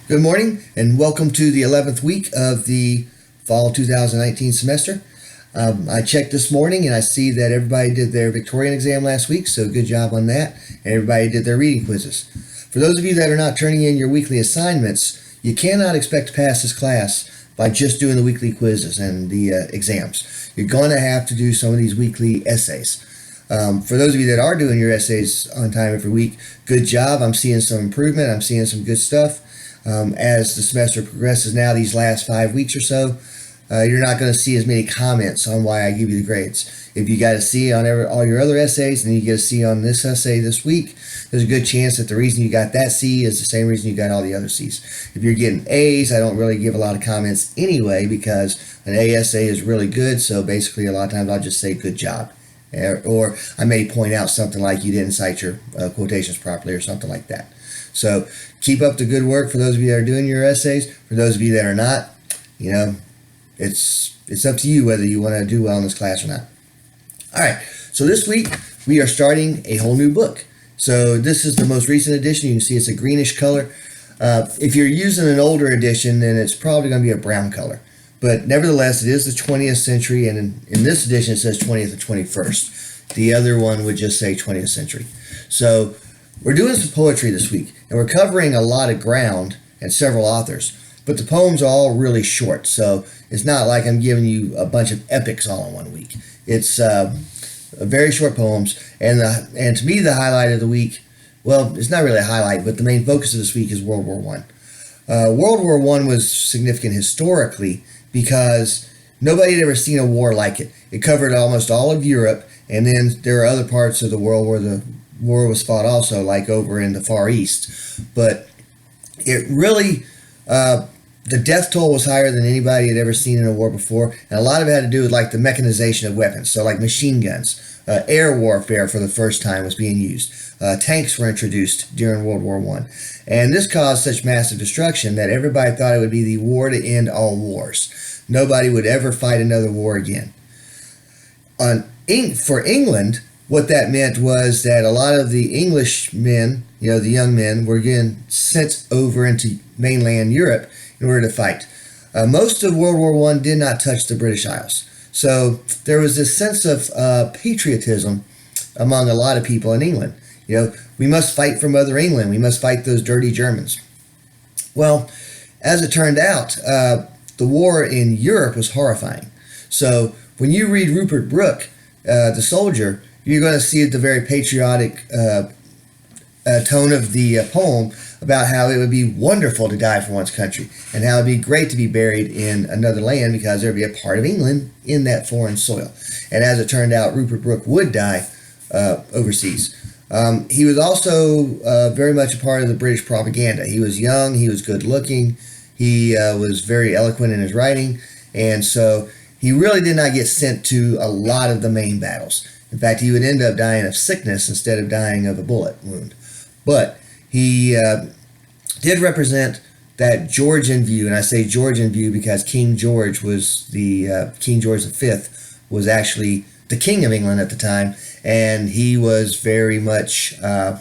Good morning and welcome to the 11th week of the fall 2019 semester. I checked this morning and I see that everybody did their Victorian exam last week, so good job on that. And everybody did their reading quizzes. For those of you that are not turning in your weekly assignments, you cannot expect to pass this class by just doing the weekly quizzes and the exams. You're going to have to do some of these weekly essays. For those of you that are doing your essays on time every week, good job. I'm seeing some improvement. I'm seeing some good stuff. As the semester progresses now, these last 5 weeks or so, you're not going to see as many comments on why I give you the grades. If you got a C on all your other essays and you get a C on this essay this week, there's a good chance that the reason you got that C is the same reason you got all the other C's. If you're getting A's, I don't really give a lot of comments anyway because an A essay is really good, so basically a lot of times I'll just say good job. Or I may point out something like you didn't cite your quotations properly or something like that. So keep up the good work for those of you that are doing your essays. For those of you that are not, it's up to you whether you want to do well in this class or not. All right, so this week we are starting a whole new book. So this is the most recent edition. You can see it's a greenish color. If you're using an older edition, then it's probably going to be a brown color. But nevertheless, it is the 20th century, and in this edition it says 20th and 21st. The other one would just say 20th century. So we're doing some poetry this week, and we're covering a lot of ground and several authors, but the poems are all really short, so it's not like I'm giving you a bunch of epics all in 1 week. It's very short poems, and to me the highlight of the week, well, it's not really a highlight, but the main focus of this week is World War I. World War I was significant historically because nobody had ever seen a war like it. It covered almost all of Europe, and then there are other parts of the world where the war was fought also, like over in the Far East. But it really, the death toll was higher than anybody had ever seen in a war before, and a lot of it had to do with like the mechanization of weapons. So like machine guns, air warfare for the first time was being used. Tanks were introduced during World War I. And this caused such massive destruction that everybody thought it would be the war to end all wars. Nobody would ever fight another war again. For England, what that meant was that a lot of the English men, the young men, were getting sent over into mainland Europe in order to fight. Most of World War I did not touch the British Isles. So there was this sense of patriotism among a lot of people in England. We must fight for Mother England. We must fight those dirty Germans. Well, as it turned out, the war in Europe was horrifying. So when you read Rupert Brooke, the soldier, you're going to see the very patriotic tone of the poem about how it would be wonderful to die for one's country and how it would be great to be buried in another land because there would be a part of England in that foreign soil. And as it turned out, Rupert Brooke would die overseas. He was also very much a part of the British propaganda. He was young, he was good looking, he was very eloquent in his writing, and so he really did not get sent to a lot of the main battles. In fact, he would end up dying of sickness instead of dying of a bullet wound. But he did represent that Georgian view, and I say Georgian view because King George was King George V was actually the king of England at the time, and he was very much rah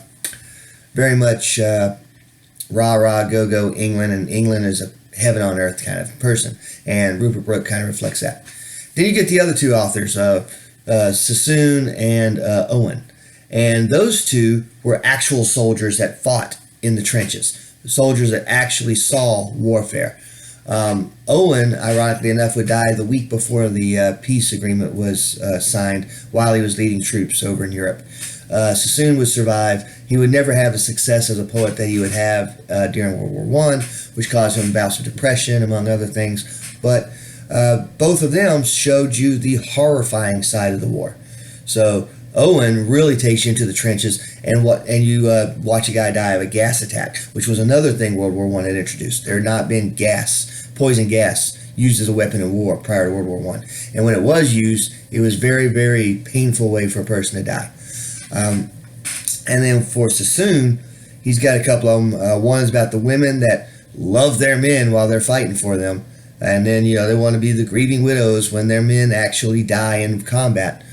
rah go go England, and England is a heaven on earth kind of person, and Rupert Brooke kind of reflects that. Then you get the other two authors, Sassoon and Owen. And those two were actual soldiers that fought in the trenches, soldiers that actually saw warfare. Owen, ironically enough, would die the week before the peace agreement was signed while he was leading troops over in Europe. Sassoon would survive. He would never have the success as a poet that he would have during World War I, which caused him bouts of depression, among other things. But both of them showed you the horrifying side of the war. So Owen really takes you into the trenches, and you watch a guy die of a gas attack, which was another thing World War I had introduced. There had not been poison gas, used as a weapon in war prior to World War I. And when it was used, it was very, very painful way for a person to die. And then for Sassoon, he's got a couple of them. One is about the women that love their men while they're fighting for them. And then, they want to be the grieving widows when their men actually die in combat.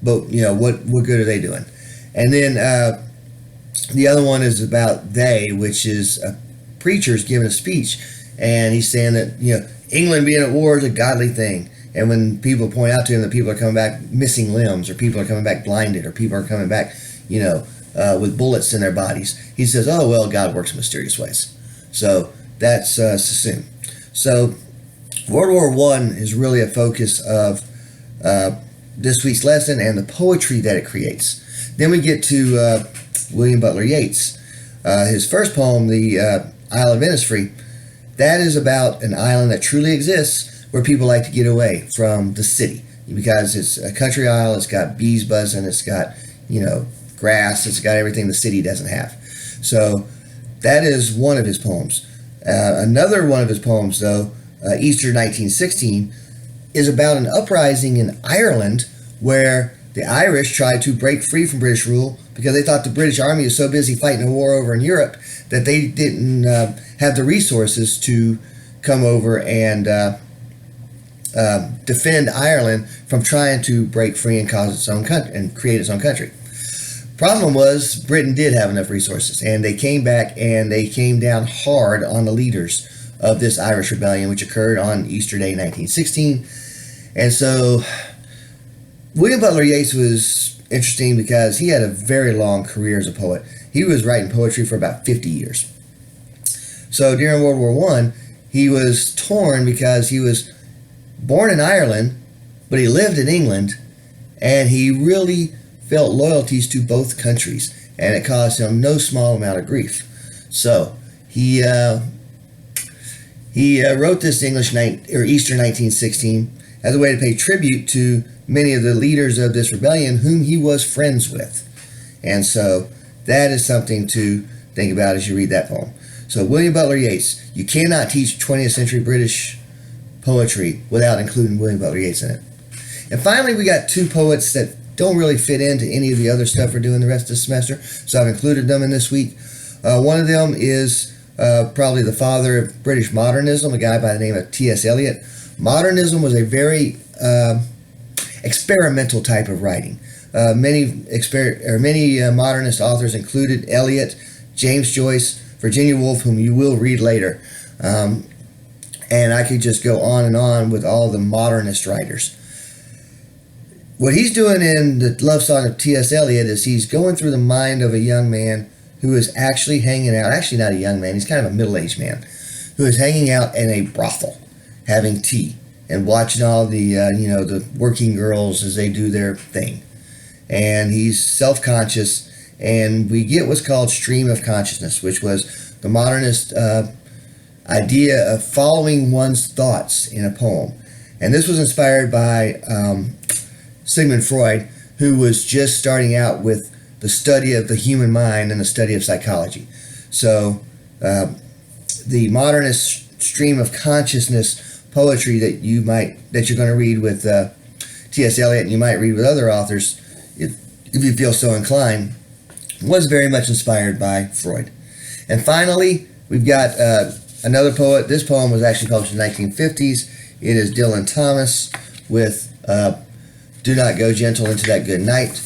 But what good are they doing? And then the other one is about they, which is preachers giving a speech, and he's saying that, England being at war is a godly thing. And when people point out to him that people are coming back missing limbs, or people are coming back blinded, or people are coming back, with bullets in their bodies, he says, "Oh well, God works in mysterious ways." So that's Sassoon. So World War One is really a focus of this week's lesson and the poetry that it creates. Then we get to William Butler Yeats. His first poem, the Isle of Innisfree, that is about an island that truly exists, where people like to get away from the city, because it's a country isle. It's got bees buzzing. It's got, grass. It's got everything the city doesn't have. So that is one of his poems. Another one of his poems, though, Easter 1916, is about an uprising in Ireland where the Irish tried to break free from British rule because they thought the British army was so busy fighting a war over in Europe that they didn't have the resources to come over and defend Ireland from trying to break free and cause its own country and create its own country. Problem was, Britain did have enough resources, and they came back and they came down hard on the leaders of this Irish rebellion, which occurred on Easter Day 1916. And so William Butler Yeats was interesting because he had a very long career as a poet. He was writing poetry for about 50 years. So during World War One, he was torn because he was born in Ireland, but he lived in England, and he really felt loyalties to both countries, and it caused him no small amount of grief. So he wrote this Easter 1916 as a way to pay tribute to many of the leaders of this rebellion whom he was friends with. And so that is something to think about as you read that poem. So William Butler Yeats, you cannot teach 20th century British poetry without including William Butler Yeats in it. And finally, we got two poets that don't really fit into any of the other stuff we're doing the rest of the semester, so I've included them in this week. One of them is probably the father of British modernism, a guy by the name of T.S. Eliot. Modernism was a very experimental type of writing. Many modernist authors included Eliot, James Joyce, Virginia Woolf, whom you will read later. And I could just go on and on with all the modernist writers. What he's doing in the Love Song of T.S. Eliot is he's going through the mind of a young man who is actually hanging out, actually not a young man, he's kind of a middle-aged man, who is hanging out in a brothel, having tea, and watching all the, the working girls as they do their thing. And he's self-conscious, and we get what's called stream of consciousness, which was the modernist idea of following one's thoughts in a poem. And this was inspired by Sigmund Freud, who was just starting out with the study of the human mind and the study of psychology. So the modernist stream of consciousness poetry that you're going to read with T.S. Eliot, and you might read with other authors if you feel so inclined, was very much inspired by Freud. And finally, we've got another poet. This poem was actually published in the 1950s. It is Dylan Thomas with Do Not Go Gentle Into That Good Night.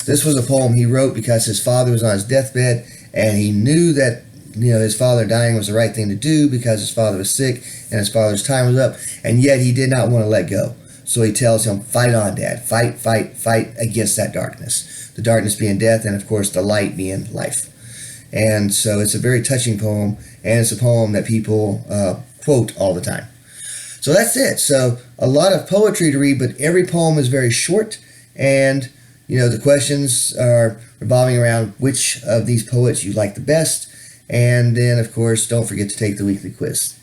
This was a poem he wrote because his father was on his deathbed, and he knew that his father dying was the right thing to do because his father was sick and his father's time was up, and yet he did not want to let go. So he tells him, fight on, Dad. Fight, fight, fight against that darkness. The darkness being death, and of course the light being life. And so it's a very touching poem, and it's a poem that people quote all the time. So that's it. So a lot of poetry to read, but every poem is very short, and the questions are revolving around which of these poets you like the best. And then, of course, don't forget to take the weekly quiz.